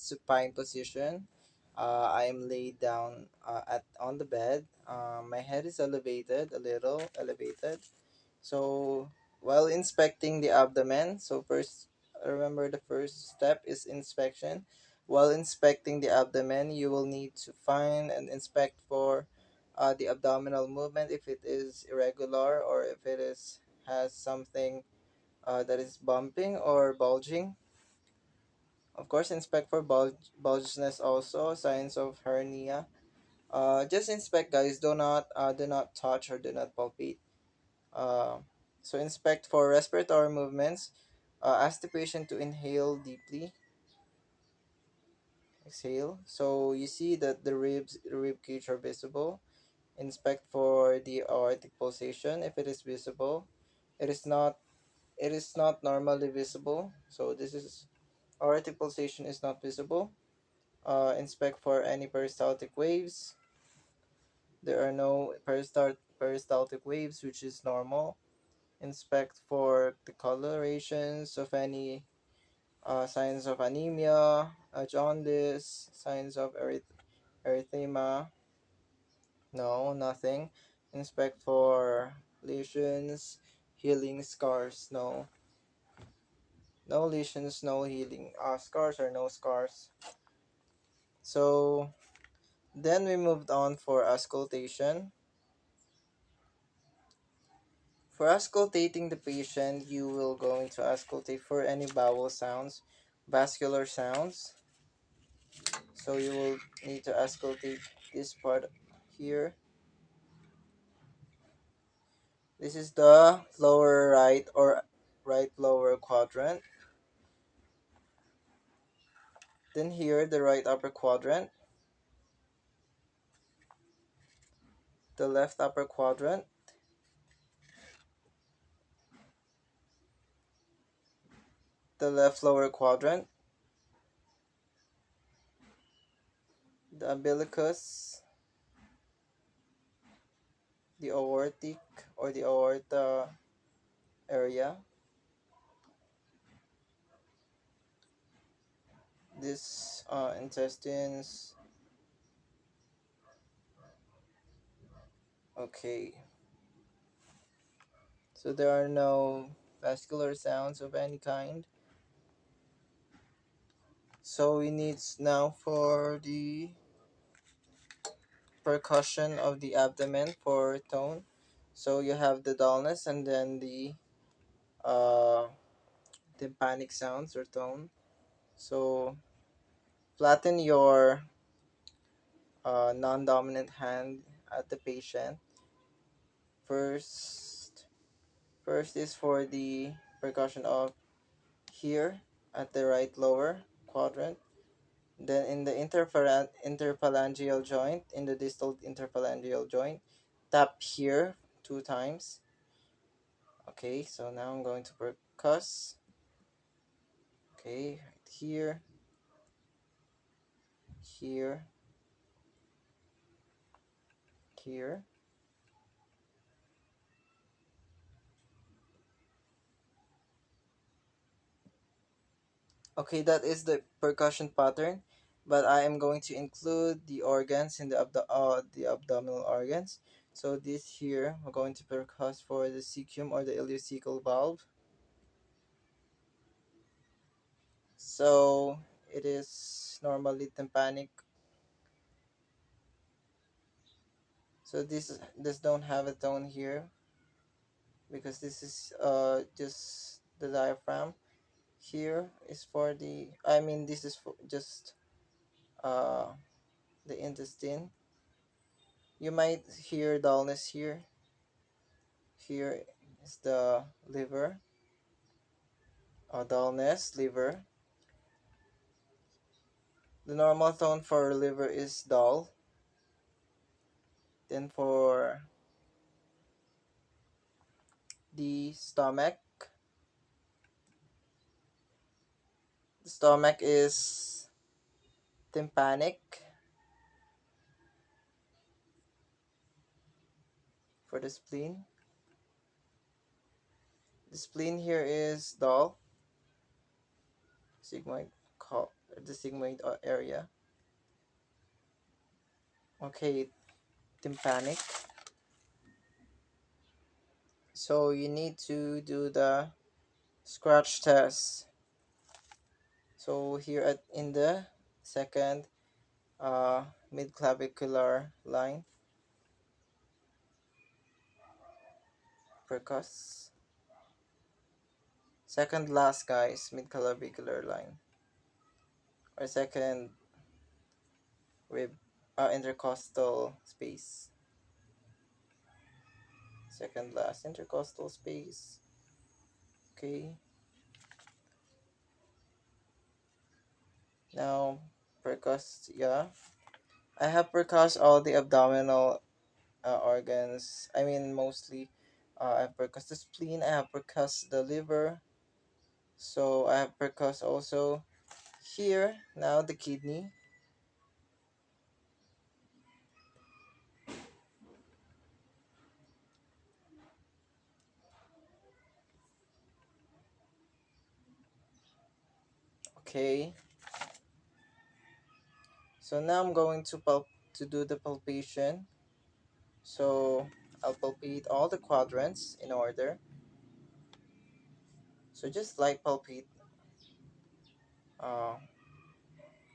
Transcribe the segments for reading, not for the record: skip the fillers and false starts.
supine position. I am laid down at on the bed. My head is elevated, a little elevated. So while inspecting the abdomen, so first remember the first step is inspection. While inspecting the abdomen, you will need to find and inspect for the abdominal movement if it is irregular or if it is has something that is bumping or bulging. Of course, inspect for bulginess also, signs of hernia. Just inspect, guys. Do not touch or do not palpate. Uh, so inspect for respiratory movements. Ask the patient to inhale deeply. Exhale. So you see that the rib cage are visible. Inspect for the aortic pulsation if it is visible. It is not. It is not normally visible. So this is aortic pulsation is not visible. Inspect for any peristaltic waves. There are no peristaltic waves, which is normal. Inspect for the colorations of any signs of anemia, jaundice, signs of erythema. No, nothing. Inspect for lesions, healing scars. No, no lesions, no healing. Scars or no scars. So then we moved on for auscultation. For auscultating the patient, you will going to auscultate for any bowel sounds, vascular sounds. So you will need to auscultate this part here. This is the lower right or right lower quadrant. Then here, the right upper quadrant, the left upper quadrant, the left lower quadrant, the umbilicus, the aortic or the aorta area, this intestines. Okay, so there are no vascular sounds of any kind. So we need now for the percussion of the abdomen for tone. So you have the dullness and then the uh, tympanic sounds or tone. So flatten your non-dominant hand at the patient. First, first is for the percussion of here at the right lower quadrant. Then in the interphalangeal joint, in the distal interphalangeal joint, tap here 2 times. Okay, so now I'm going to percuss. Okay, right here, here, here. Okay, that is the percussion pattern, but I am going to include the organs in the abdominal organs. So this here, we're going to percuss for the cecum or the ileocecal valve. So it is normally tympanic. So this don't have a tone here because this is just the diaphragm. Here is for the this is for just uh the intestine. You might hear dullness here. Here is the liver. Dullness, liver. The normal tone for liver is dull. Then for the stomach is tympanic. For the spleen here is dull. Sigmoid the sigmoid area. Okay, tympanic. So you need to do the scratch test. So here at in the second mid clavicular line, percuss. Second last, guys, mid clavicular line, or second rib, intercostal space. Second last intercostal space. Okay. Now percuss. Yeah, I have percussed all the abdominal organs. I mean, mostly. I have percussed the spleen. I have percussed the liver. So I have percussed also here. Now the kidney. Okay. So now I'm going to do the palpation. So I'll palpate all the quadrants in order. So just like palpate uh,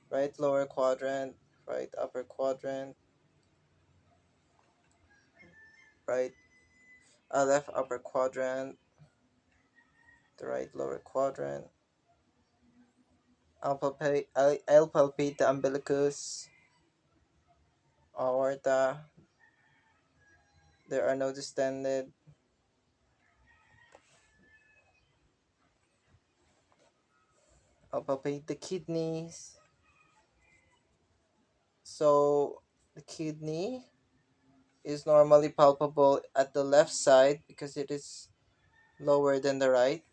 right lower quadrant, right upper quadrant, right left upper quadrant, the right lower quadrant. I'll palpate the umbilicus, aorta. There are no distended. I'll palpate the kidneys. So the kidney is normally palpable at the left side because it is lower than the right.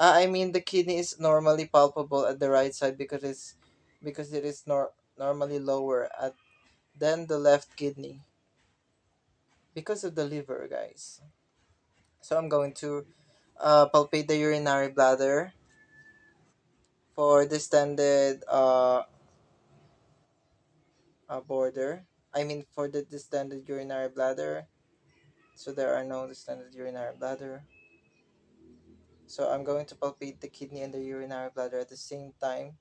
I mean the kidney is normally palpable at the right side because it is normally lower at than the left kidney because of the liver, guys. So I'm going to palpate the urinary bladder for distended border. I mean for the distended urinary bladder. So there are no distended urinary bladder. So I'm going to palpate the kidney and the urinary bladder at the same time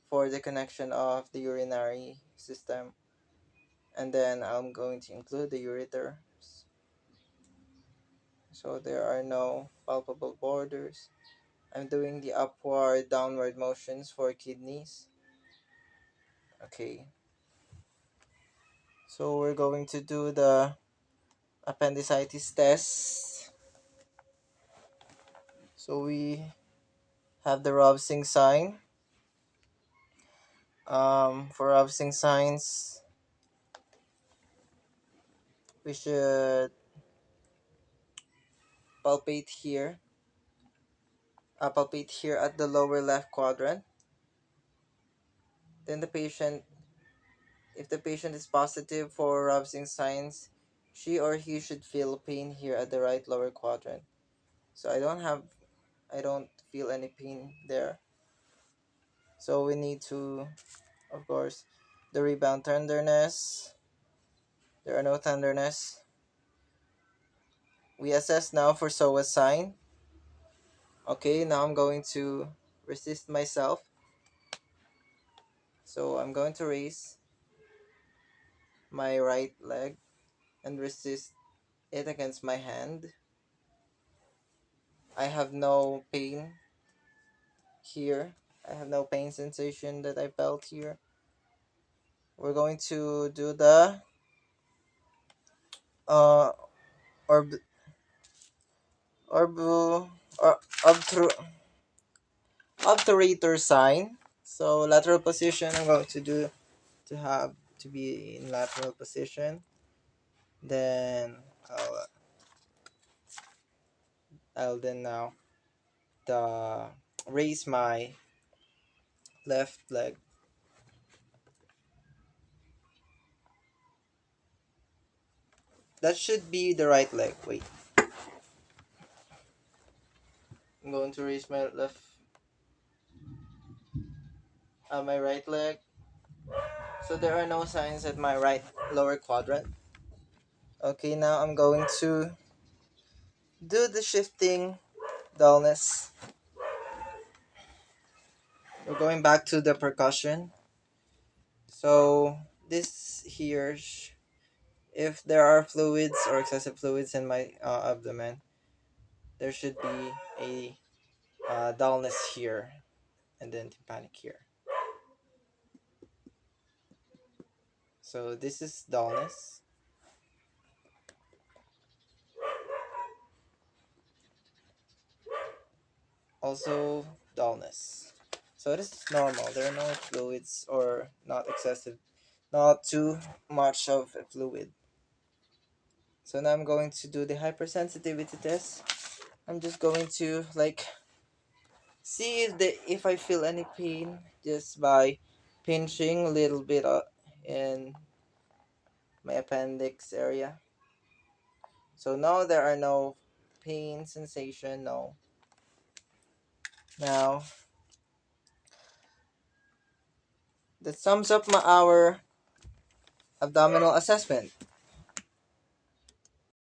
for the connection of the urinary system. And then I'm going to include the ureter. So there are no palpable borders. I'm doing the upward downward motions for kidneys. Okay. So we're going to do the appendicitis test. So we have the Robsing sign. For Robsing signs, we should palpate here. Palpate here at the lower left quadrant. Then the patient, if the patient is positive for Robsing signs, she or he should feel pain here at the right lower quadrant. So I don't feel any pain there. So we need to, of course, the rebound tenderness. There are no tenderness. We assess now for SOA sign. Okay, now I'm going to resist myself. So I'm going to raise my right leg and resist it against my hand. I have no pain here. I have no pain sensation that I felt here. We're going to do the uh orb orbu or obturator sign. So lateral position, I'm going to do to have to be in lateral position. Then I'll, I'll then now the raise my left leg. That should be the right leg. Wait, I'm going to raise my left. my right leg. So there are no signs at my right lower quadrant. Okay, now I'm going to do the shifting dullness. We're going back to the percussion. So this here, if there are fluids or excessive fluids in my abdomen, there should be a dullness here and then tympanic here. So this is dullness. Also dullness. So this is normal. There are no fluids or not excessive, not too much of a fluid. So now I'm going to do the hypersensitivity test. I'm just going to like see if I feel any pain just by pinching a little bit in my appendix area. So no, there are no pain sensation. No. Now that sums up our abdominal assessment.